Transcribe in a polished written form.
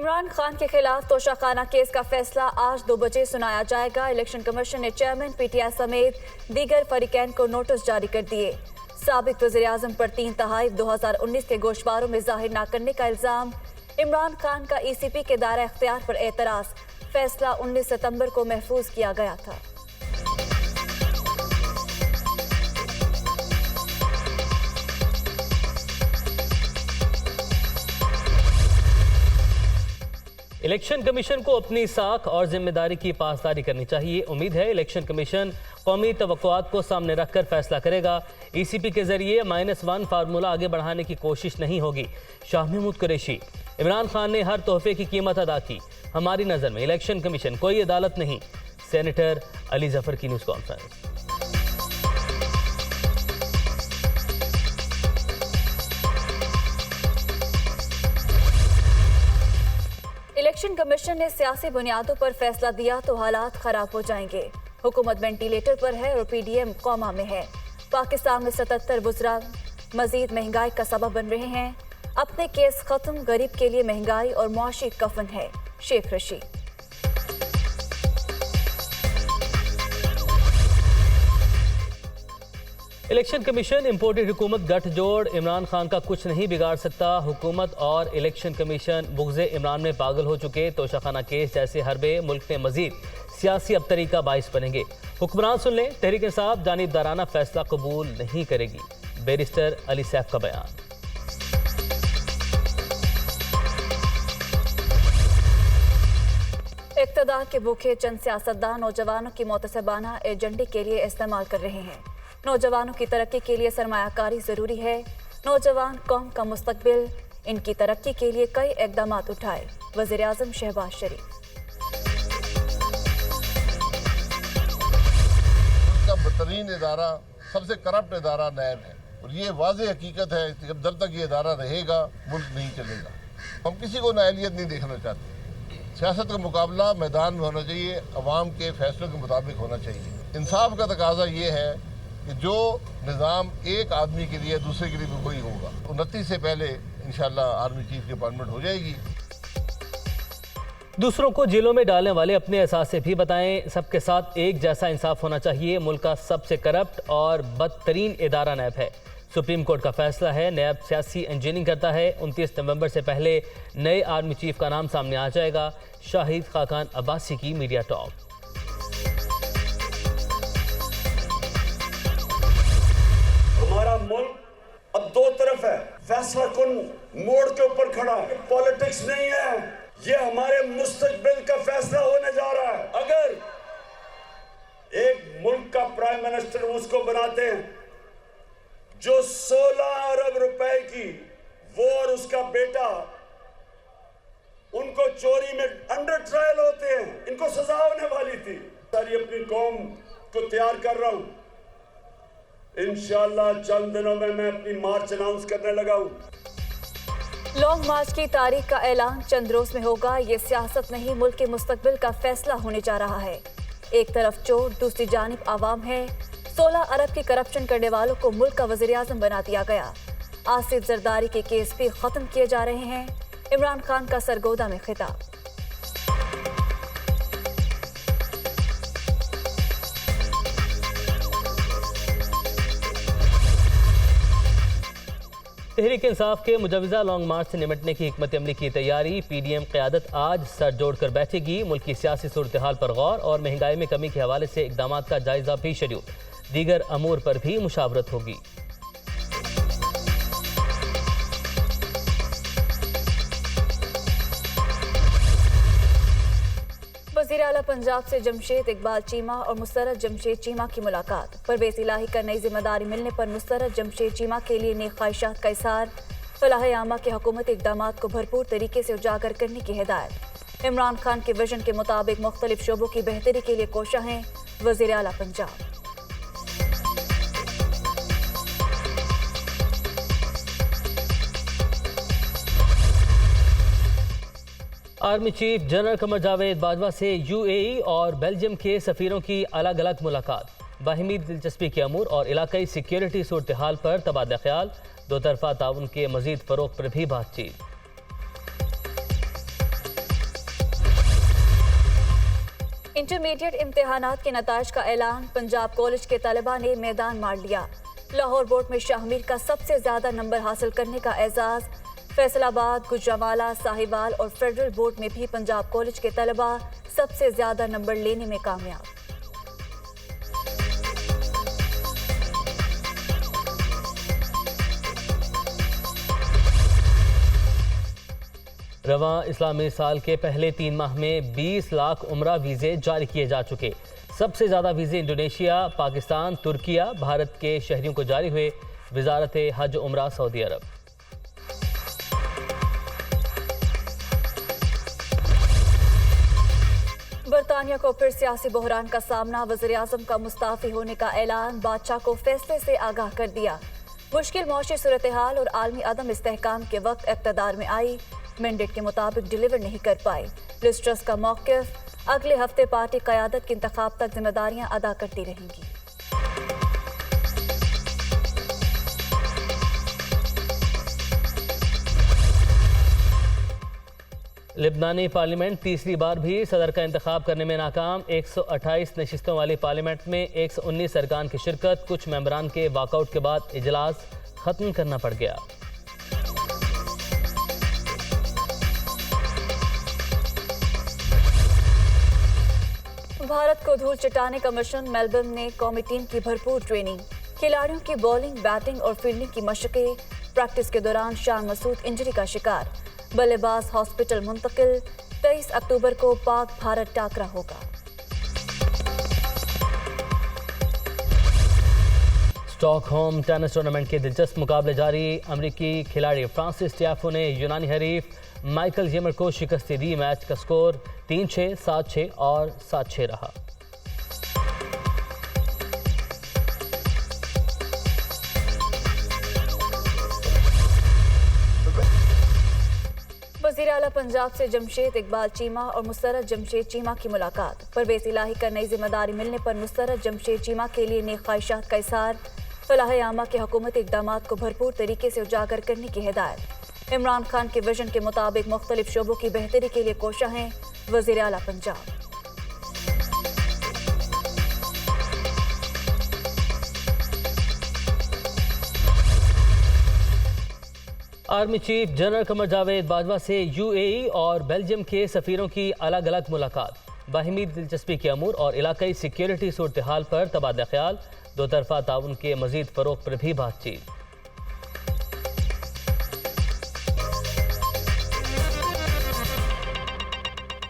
इमरान खान के खिलाफ तोशाखाना केस का फैसला आज 2 बजे सुनाया जाएगा। इलेक्शन कमीशन ने चेयरमैन पीटीआई समेत दीगर फरीकैन को नोटिस जारी कर दिए। साबिक वज़ीर-ए-आज़म पर 3 तहाइफ 2019 के गोशवारों में जाहिर न करने का इल्जाम। इमरान खान का ईसीपी के दायरा इख्तियार पर एतराज। फैसला 19 सितंबर को महफूज किया गया था। इलेक्शन कमीशन को अपनी साख और जिम्मेदारी की पासदारी करनी चाहिए। उम्मीद है इलेक्शन कमीशन कौमी तवक्कुआत को सामने रखकर फैसला करेगा। ईसीपी के जरिए -1 फार्मूला आगे बढ़ाने की कोशिश नहीं होगी। शाह महमूद कुरैशी। इमरान खान ने हर तोहफे की कीमत अदा की। हमारी नज़र में इलेक्शन कमीशन कोई अदालत नहीं। सेनेटर अली जफर की न्यूज़ कॉन्फ्रेंस। इलेक्शन कमीशन ने सियासी बुनियादों पर फैसला दिया तो हालात खराब हो जाएंगे। हुकूमत वेंटिलेटर पर है और पीडीएम कौमा में है। पाकिस्तान में 77 वुज़रा मजीद महंगाई का सबब बन रहे हैं। अपने केस खत्म, गरीब के लिए महंगाई और मुआशी कफन है। Sheikh Rashid. Election commission imported हुकूमत गठजोड़ इमरान खान का कुछ नहीं बिगाड़ सकता। हुकूमत और इलेक्शन कमीशन बुग़्ज़े इमरान में पागल हो चुके। तोशाखाना केस जैसे हरबे मुल्क में मजीद सियासी अबतरी का बाइस बनेंगे। हुक्मरान सुन लें, तहरीक इंसाफ जानिबदाराना फैसला कबूल नहीं करेगी। बैरिस्टर अली सैफ का बयान। इक़्तिदार के भूखे चंद सियासतदान नौजवानों की मोतसबाना एजेंडे के लिए इस्तेमाल कर रहे हैं। नौजवानों की तरक्की के लिए सरमायाकारी जरूरी है। नौजवान कौम का मुस्तकबिल। इनकी तरक्की के लिए कई इक़दाम उठाए। वज़ीर-ए-आज़म शहबाज शरीफ। उनका बदतरीन इदारा, सबसे करप्ट इदारा नैब है और ये वाज़ेह हकीकत है कि जब तक ये इदारा रहेगा मुल्क नहीं चलेगा। हम किसी को नाअहलियत नहीं देखना चाहते। सियासत का मुकाबला मैदान में होना चाहिए, अवाम के फैसलों के मुताबिक होना चाहिए। इंसाफ का तकाजा ये है कि जो निज़ाम एक आदमी के लिए दूसरे के लिए भी वही होगा। 29 से पहले इंशाल्लाह आर्मी चीफ की अपॉइंटमेंट हो जाएगी। दूसरों को जेलों में डालने वाले अपने एहसास से भी बताएं। सबके साथ एक जैसा इंसाफ होना चाहिए। मुल्क का सबसे करप्ट और बदतरीन इदारा नैब है। सुप्रीम कोर्ट का फैसला है, नैब सियासी इंजीनियरिंग करता है। 29 नवंबर से पहले नए आर्मी चीफ का नाम सामने आ जाएगा। शाहिद खाकान अब्बासी की मीडिया टॉक। हमारा मुल्क अब दो तरफ है। फैसला कुन मोड़ के ऊपर खड़ा है। पॉलिटिक्स नहीं है, ये हमारे मुस्तकबिल का फैसला होने जा रहा है। अगर एक मुल्क का प्राइम मिनिस्टर उसको बनाते हैं जो 16 अरब रुपए की, वो और उसका बेटा उनको चोरी में अंडर ट्रायल होते हैं, इनको सजा होने वाली थी। सारी अपनी कौम को तैयार कर रहा हूं। इंशाअल्लाह चंद दिनों में मैं अपनी मार्च अनाउंस करने लगा हूं। लॉन्ग मार्च की तारीख का ऐलान चंद रोज में होगा। ये सियासत नहीं, मुल्क के मुस्तकबिल का फैसला होने जा रहा है। एक तरफ चोर, दूसरी जानिब आवाम है। 16 अरब की करप्शन करने वालों को मुल्क का वज़ीर-ए-आज़म बना दिया गया। आसिफ जरदारी के केस भी खत्म किए जा रहे हैं। इमरान खान का सरगोदा में खिताब। तहरीक इंसाफ के मुजवज़ा लॉन्ग मार्च से निपटने की हिकमत अमली की तैयारी। पीडीएम क़यादत आज सर जोड़कर बैठेगी। मुल्क की सियासी सूरत हाल पर गौर और महंगाई में कमी के हवाले से इक़दामात का जायजा भी शेड्यूल। दीगर अमूर पर भी मुशावरत होगी। वज़ीर आला पंजाब से जमशेद इकबाल चीमा और मुस्तरद जमशेद चीमा की मुलाकात। परवेज़ इलाही का नई जिम्मेदारी मिलने पर मुस्तरद जमशेद चीमा के लिए नेक ख्वाहिशात का इज़हार। फलाह आमा के हुकूमती इक़दामात को भरपूर तरीके से उजागर करने की हिदायत। इमरान खान के विजन के मुताबिक मुख्तलिफ शोबों की बेहतरी के लिए कोशा हैं वज़ीर आला Punjab. Army chief general Qamar Javed Bajwa से यूएई और बेल्जियम के सफ़ीरों की अलग अलग मुलाकात। बाहिमी दिलचस्पी के अमूर और इलाकाई सिक्योरिटी सूरत हाल पर तबादला ख्याल। दो तरफा ताउन के मजीद फ़रोग़ पर भी बातचीत। इंटरमीडिएट इम्तिहानात के नताइज का ऐलान। पंजाब कॉलेज के तलबा ने मैदान मार लिया। लाहौर बोर्ड में शाहमीर का सबसे ज्यादा नंबर हासिल करने का एजाज। फैसलाबाद, गुजरांवाला, साहिवाल और फेडरल बोर्ड में भी पंजाब कॉलेज के तलबा सबसे ज्यादा नंबर लेने में कामयाब। रवां इस्लामी साल के पहले 3 माह में 20 लाख उम्रा वीज़े जारी किए जा चुके। सबसे ज़्यादा वीज़े इंडोनेशिया, पाकिस्तान, तुर्किया, भारत के शहरियों को जारी हुए। वजारत हज उम्रा सऊदी अरब। बरतानिया को फिर सियासी बहरान का सामना। वज़ीर-ए-आज़म का मुस्ताफी होने का ऐलान। बादशाह को फैसले से आगाह कर दिया। मुश्किल मौशी सूरत हाल और आलमी अदम इस्तेहकाम के वक्त इक़्तिदार में आई। मैंडेट के मुताबिक डिलीवर नहीं कर पाई। लिज ट्रस का मौक़िफ़, अगले हफ्ते पार्टी क़यादत के इंतखाब तक जिम्मेदारियां अदा करती रहेंगी। लिबनानी पार्लियामेंट तीसरी बार भी सदर का इंतखाब करने में नाकाम। 128 नशिस्तों वाली पार्लियामेंट में 119 अरकान की शिरकत। कुछ मेंबरान के वॉकआउट के बाद इजलास खत्म करना पड़ गया। भारत को धूल चटाने का मिशन। मेलबर्न में कौमी टीम की भरपूर ट्रेनिंग। खिलाड़ियों की बॉलिंग, बैटिंग और फील्डिंग की मशक़ें। प्रैक्टिस के दौरान शान मसूद इंजरी का शिकार। बल्लेबाज हॉस्पिटल मुंतकिल। 23 अक्टूबर को पाक भारत टाकरा होगा। स्टॉकहोम टेनिस टूर्नामेंट के दिलचस्प मुकाबले जारी। अमेरिकी खिलाड़ी फ्रांसिस टियाफो ने यूनानी हरीफ माइकल जेमर को शिकस्त दी। मैच का स्कोर 3-6, 7-6 और 7-6 रहा। वज़ीर आला पंजाब से जमशेद इकबाल चीमा और मुस्तरद जमशेद चीमा की मुलाकात। परवेज़ इलाही का नई जिम्मेदारी मिलने पर मुस्तरद जमशेद चीमा के लिए नेक ख्वाहिशात का इज़हार। फलाह आमा के हुकूमती इक़दामात को भरपूर तरीके से उजागर करने की हिदायत। इमरान खान के विजन के मुताबिक मुख्तलिफ शोबों की बेहतरी के लिए कोशिश हैं। वज़ीर आला Punjab. Army chief general Qamar Javed Bajwa से यूएई और बेल्जियम के सफ़ीरों की अलग अलग मुलाकात। बाहिमी दिलचस्पी के अमूर और इलाकाई सिक्योरिटी सूरत हाल पर तबादला ख्याल। दो तरफा ताउन के मजीद फ़रोग़ पर भी बातचीत।